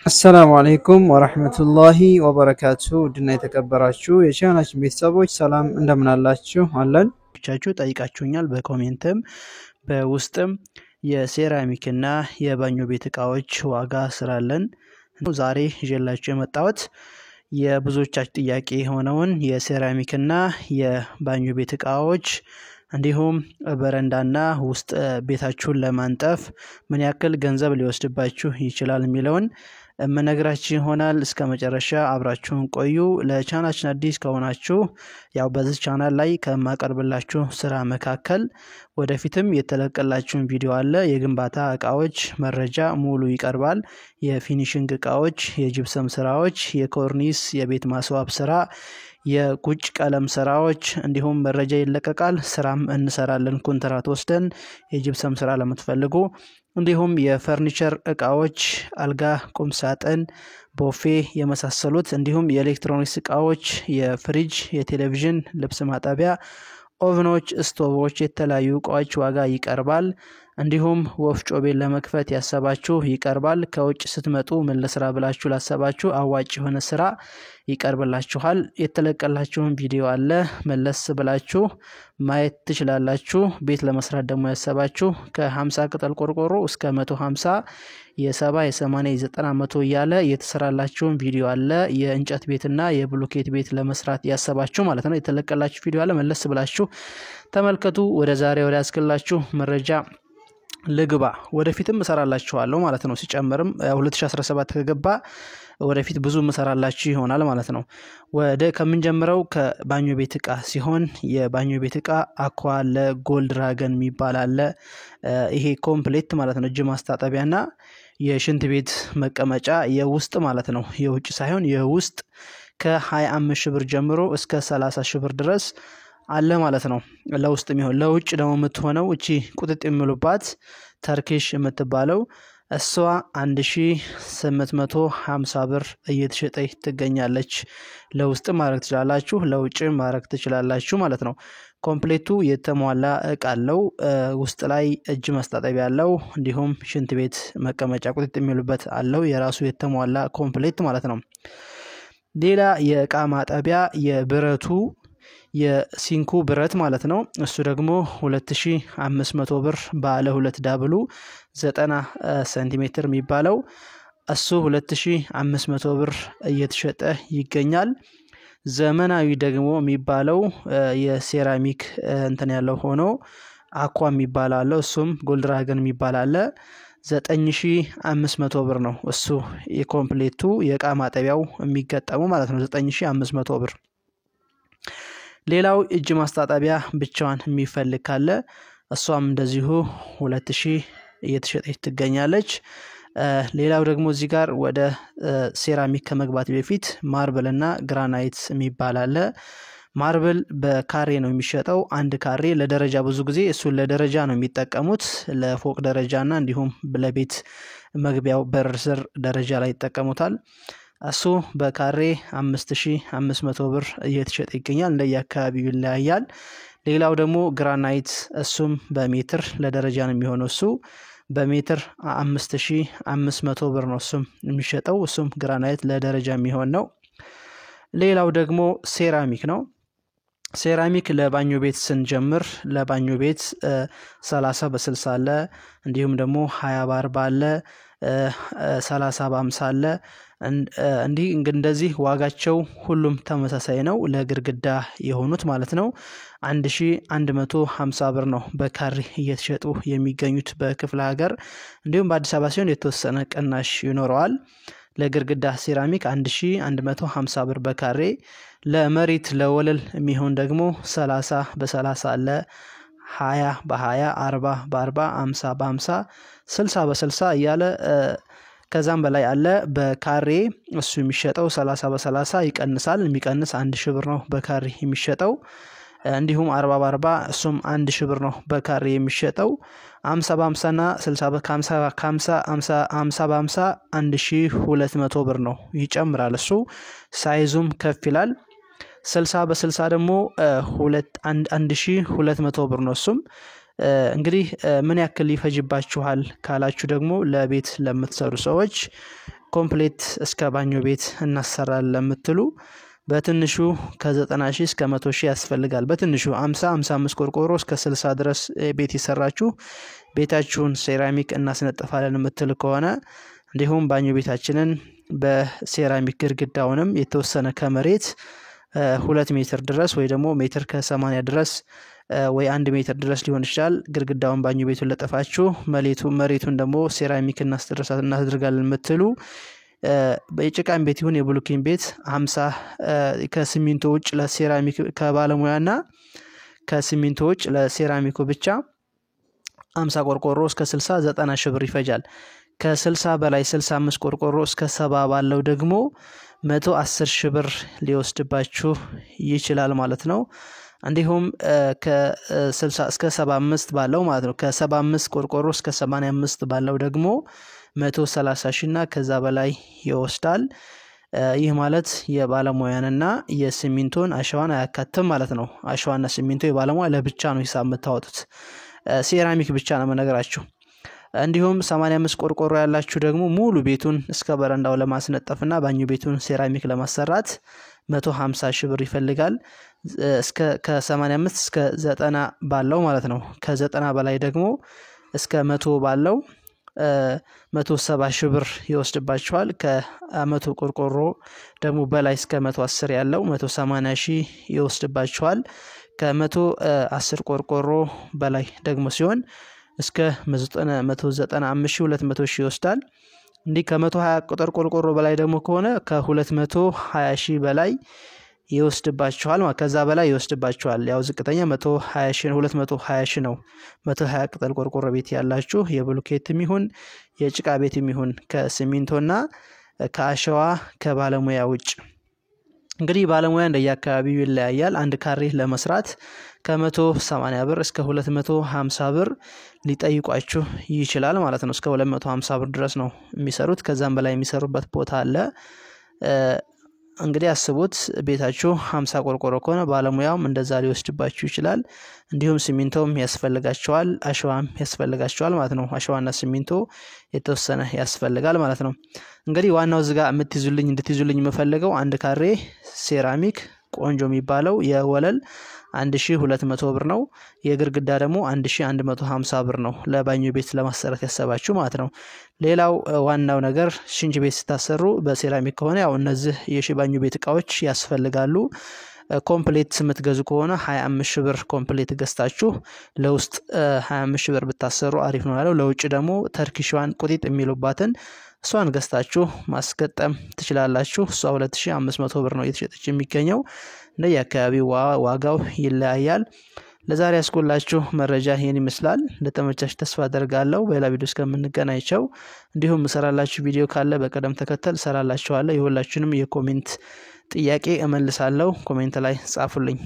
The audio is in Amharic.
السلام عليكم ورحمة الله وبركاته ድና የተከበራችሁ የቻናላችን ቤተሰቦች ሰላም እንደምን አላችሁ አለን ብቻችሁ ጠይቃችሁኛል በኮሜንትም በውስጥም የሴራሚክ እና የባኞ ቤት እቃዎች ዋጋ ስራለን ዛሬ ይዤላችሁ የመጣሁት የብዙዎቻችሁ ጥያቄ ሆነውን የሴራሚክ እና የባኞ ቤት እቃዎች እንዲሁም በረንዳና ውስጥ ቤታችሁን ለማንጠፍ ምን ያክል ገንዘብ ሊወስድባችሁ ይችላል የሚለውን መነግራችሁ ይሆናል እስከ መጨረሻ አብራችሁን ቆዩ ለቻናላችን አዲስ ከሆናችሁ ያው በዚህ ቻናል ላይ ከማቀርብላችሁ ስራ መካከል ወደፊትም የተለቀቀላችሁ ቪዲዮ አለ የግንባታ እቃዎች መረጃ ሙሉ ይቀርባል የፊኒሺንግ እቃዎች የጂፕሰም ስራዎች የኮርኒስ የቤት ማስዋብ ስራ የቁጭ ቀለም ስራዎች እንዲሁም መረጃ ይለቀቃል ስራም እንሰራለን ኮንትራት ወስደን የጂፕሰም ስራ ለምትፈልጉ እንዲሁም የፈርኒቸር እቃዎች አልጋ ቁም ሳጥን ቦፌ የመሳሰሉት እንዲሁም የኤሌክትሮኒክስ እቃዎች የፍሪጅ የቴሌቪዥን ልብስ ማጠቢያ ኦቭኖች ስቶቮች የተለያዩ እቃዎች ዋጋ ይቀርባል እንዲሁም ወፍጮ ቤት ለመክፈት ያሰባችሁ ይቀርባል ከውጭ ስትመጡ ምን ለስራ ብላችሁ ላሰባችሁ አዋጭ የሆነ ስራ ይቀርብላችኋል የተለቀቀላችሁን ቪዲዮ አለ መለስ ብላችሁ ማየት ትችላላችሁ ቤት ለመስራት ደግሞ ያሰባችሁ ከ50 ቅጠል ቆርቆሮ እስከ 150 የ70 የ80 የ90 100 ያለ የተሰራላችሁን ቪዲዮ አለ የእንጨት ቤትና የብሎኬት ቤት ለመስራት ያሰባችሁ ማለት ነው የተለቀቀላችሁ ቪዲዮ አለ መለስ ብላችሁ ተመልከቱ ወደ ዛሬ ወደ ያስከላችሁ መረጃ ለግባ ወደፊትም እሰራላችኋለሁ ማለት ነው ሲጨመርም 2017 ከገባ ወደፊት ብዙ መሰራላችሁ ይሆናል ማለት ነው ወደ ከመንጀምረው ከባኞ ቤት እቃ ሲሆን የባኞ ቤት እቃ አኳ ለጎልድ ድራገን የሚባል አለ ይሄ ኮምፕሌት ማለት ነው እጅ ማስታጠቢያና የሽንት ቤት መቀመጫ የውስጥ ማለት ነው የውጭ ሳይሆን የውስጥ ከ25 ሺህ ብር ጀምሮ እስከ 30 ሺህ ብር ድረስ አለ ማለት ነው ለውስጥ የሚሆን ለውጭ ደግሞ የምትሆነው እቺ ቁጥጥ የሚሉባት ተርኪሽ የምትባለው እሷ 1850 ብር እየተሸጠች ትገኛለች ለውስጥ ማረክ ትችላላችሁ ለውጭ ማረክ ትችላላችሁ ማለት ነው ኮምፕሌቱ የተሟላ እቃ አለው ውስጥ ላይ እጅ ማስታጠቢያ አለው እንዲሁም ሽንት ቤት መቀመጫ ቁጥጥ የሚሉበት አለው የራሱ የተሟላ ኮምፕሌት ማለት ነው ሌላ የእቃ ማጠቢያ የብረቱ የሲንኩ ብረት ማለት ነው እሱ ደግሞ 2500 ብር ባለ 2 ዳብሉ 90 ሴንቲሜትር የሚባለው እሱ 2500 ብር እየተሸጠ ይገኛል ዘመናዊ ደግሞ የሚባለው የሴራሚክ እንትን ያለው ሆኖ አኳ የሚባለው እሱም ጎልድ ድራገን የሚባላል 9500 ብር ነው እሱ የኮምፕሌቱ የእቃ ማጠቢያው የሚገጠሙ ማለት ነው 9500 ብር ሌላው እጅ ማስታጠቢያ ብቻዋን የሚፈልግ ካለ እሷም እንደዚሁ 2000 እየተሸጠች ትገኛለች ሌላው ደግሞ እዚህ ጋር ወደ ሴራሚክ ከመግባት በፊት ማርብል እና ግራናይት የሚባል አለ ማርብል በካሬ ነው የሚሸጠው አንድ ካሬ ለደረጃ ብዙ ጊዜ እሱ ለደረጃ ነው የሚጠቀሙት ለፎቅ ደረጃና እንዲሁም ለቤት መግቢያው በር ስር ደረጃ ላይ ይጠቀሙታል እሱ በካሬ 5500 ብር እየተሸጠ ይገኛል እንደየአካባቢው ይለያያል ሌላው ደግሞ ግራናይት እሱም በሜትር ለደረጃ ነው የሚሆነው እሱ በሜትር 5500 ብር ነው እሱም የሚሸጠው እሱም ግራናይት ለደረጃ የሚሆን ነው ሌላው ደግሞ ሴራሚክ ነው ሴራሚክ ለባኞ ቤት ስንጀምር ለባኞ ቤት 30 በ60 አለ እንዲሁም ደግሞ 20 በ40 አለ 30 በ50 አለ እንደዚህ ዋጋቸው ሁሉም ተመሳሳይ ነው ለግርግዳ የሆኑት ማለት ነው 1150 ብር ነው በካሬ እየተሸጡ የሚገኙት በክፍለ ሀገር እንዲሁም በአዲስ አበባ ሲሆን የተወሰነ ቅናሽ ይኖረዋል ለግርግዳ ሴራሚክ 1150 ብር በካሬ ለመሬት ለወለል የሚሆን ደግሞ 30 በ30 አለ 20 በ20 40 በ40 50 በ50 60 በ60 እያለ ከዛም በላይ አለ በካሬ እሱ የሚሸጠው 30 በ30 ይቀንሳል የሚቀንስ 1000 ብር ነው በካሬ የሚሸጠው እንዲሁም 40 በ40 እሱም 1000 ብር ነው በካሬ የሚሸጠው 50 በ50 እና 60 በ50 50 በ50 1200 ብር ነው ይጨምራል እሱ ሳይዙም ከፍ ይላል 60 በ60 ደግሞ 1200 ብር ነው እሱም እንግዲህ ምን ያክል ይፈጅባችኋል ካላችሁ ደግሞ ለቤት ለምትሰሩ ሰዎች ኮምፕሌት እስከ ባኞ ቤት እናሰራለን ለምትሉ በትንሹ ከ90,000 እስከ 100,000 ያስፈልጋል። በትንሹ 55 ቆርቆሮ እስከ 60 ድረስ ቤት ይሰራችሁ ቤታችሁን ሴራሚክ እናስነጥፋለን የምትል ከሆነ እንዲሁም ባኞ ቤታችንን በሴራሚክ ግድግዳውንም የተወሰነ ከመሬት 2 ሜትር ድረስ ወይ ደግሞ ሜትር ከ80 ድረስ ወይ 1 ሜትር ድረስ ሊሆን ይችላል ግድግዳውን ባኞ ቤቱን ለጠፋችሁ መሬቱን ደግሞ ሴራሚክ እናስደርጋለን የምትሉ በጭቃን ቤት ይሁን የብሎኬን ቤት 50 ከሲሚንቶ ውጭ ለሴራሚክ ከባለሙያና ከሲሚንቶ ውጭ ለሴራሚኩ ብቻ 50 ቆርቆሮ እስከ 60 90 ሺህ ብር ይፈጃል። ከ60 በላይ 65 ቆርቆሮ እስከ 70 ባለው ደግሞ 110 ሺህ ብር ሊወስድባችሁ ይችላል ማለት ነው። እንዲሁም ከ60 እስከ 75 ባለው ማለት ነው ከ75 ቆርቆሮ እስከ 85 ባለው ደግሞ 130 ሺህና ከዛ በላይ ይወስዳል። ይህ ማለት የባለሙያንና የሲሚንቶን አሸዋን አያካትም ማለት ነው። አሸዋና ሲሚንቶ የባለሙያ ለብቻ ነው ሂሳብ የምታወጡት። ሴራሚክ ብቻ ነው መነገራችሁ። እንዲሁም 85 ቆርቆሮ ያላችሁ ደግሞ ሙሉ ቤቱን እስከ በረንዳው ለማስነጠፍና ባኞ ቤቱን ሴራሚክ ለማሰራት 150 ሺህ ብር ይፈልጋል። ከ85 እስከ 90 ባለው ማለት ነው። ከ90 በላይ ደግሞ እስከ 100 ባለው 170 ሺህ ብር ይወስድባችኋል። ከ100 ቆርቆሮ ደግሞ በላይ እስከ 110 ያለው 180 ሺህ ይወስድባችኋል። ከ110 ቆርቆሮ በላይ ደግሞ ሲሆን እስከ 195 ሺህ 200 ሺህ ይወስዳል። እንዲህ ከ120 ቁጥር ቆርቆሮ በላይ ደግሞ ከሆነ ከ220 ሺህ በላይ ይወስድባችኋል። ከዛ በላይ ይወስድባችኋል። ያው ዝቅተኛ 120 ሺህ 220 ሺህ ነው። 120 ቅጠል ቆርቆሮ ቤት ያላችሁ የብሎኬትም ይሁን የጭቃ ቤትም ይሁን ከሲሚንቶና ከአሸዋ ከባለሙያ ውጭ እንግዲህ ባለሙያ እንደየአካባቢው ይለያያል። አንድ ካሬ ለመስራት ከ180 ብር እስከ 250 ብር ሊጠይቋችሁ ይችላል ማለት ነው። እስከ 250 ብር ድረስ ነው የሚሰሩት። ከዛም በላይ የሚሰሩበት ቦታ አለ። እንግዲህ አስቡት ቤታችሁ 50 ቆርቆሮ ከሆነ ባለሙያውም እንደዛ ሊወስድባችሁ ይችላል። እንዲሁም ሲሚንቶም ያስፈልጋቸዋል አሸዋም ያስፈልጋቸዋል ማለት ነው። አሸዋና ሲሚንቶ የተወሰነ ያስፈልጋል ማለት ነው። እንግዲህ ዋናው ዝጋ እንድትይዙልኝ የምፈልገው አንድ ካሬ ሴራሚክ ቆንጆ የሚባለው የወለል 1200 ብር ነው። የግድግዳ ደግሞ 1150 ብር ነው ለባኞ ቤት ለማሰራት ያሰባችሁ ማለት ነው። ሌላው ዋናው ነገር ሽንት ቤት ስታሰሩ በሴራሚክ ከሆነ ያው እነዚህ የባኞ ቤት እቃዎች ያስፈልጋሉ። ኮምፕሌት የምትገዙ ከሆነ 25 ሺህ ብር ኮምፕሌት ገዝታችሁ ለውስጥ 25 ሺህ ብር ብታሰሩ አሪፍ ነው ያለው። ለውጭ ደግሞ ተርኪሽዋን ቁጢጥ የሚሉባትን እሷን ገዝታችሁ ማስገጠም ትችላላችሁ። እሷ 2500 ብር ነው እየተሸጠች የሚገኘው። እንደየአካባቢው ዋጋው ይለያያል። ለዛሬ ያስቆላችሁ መረጃ ይሄን ይመስላል። ለተመቻችሁ ተስፋ አደርጋለሁ። በሌላ ቪዲዮ እስከምንገናኝቸው እንዲሁም ሰራላችሁ ቪዲዮ ካለ በቀደም ተከተል ሰራላችኋለሁ። የሁላችሁንም የኮሜንት ጥያቄ እመልሳለሁ። ኮሜንት ላይ ጻፉልኝ።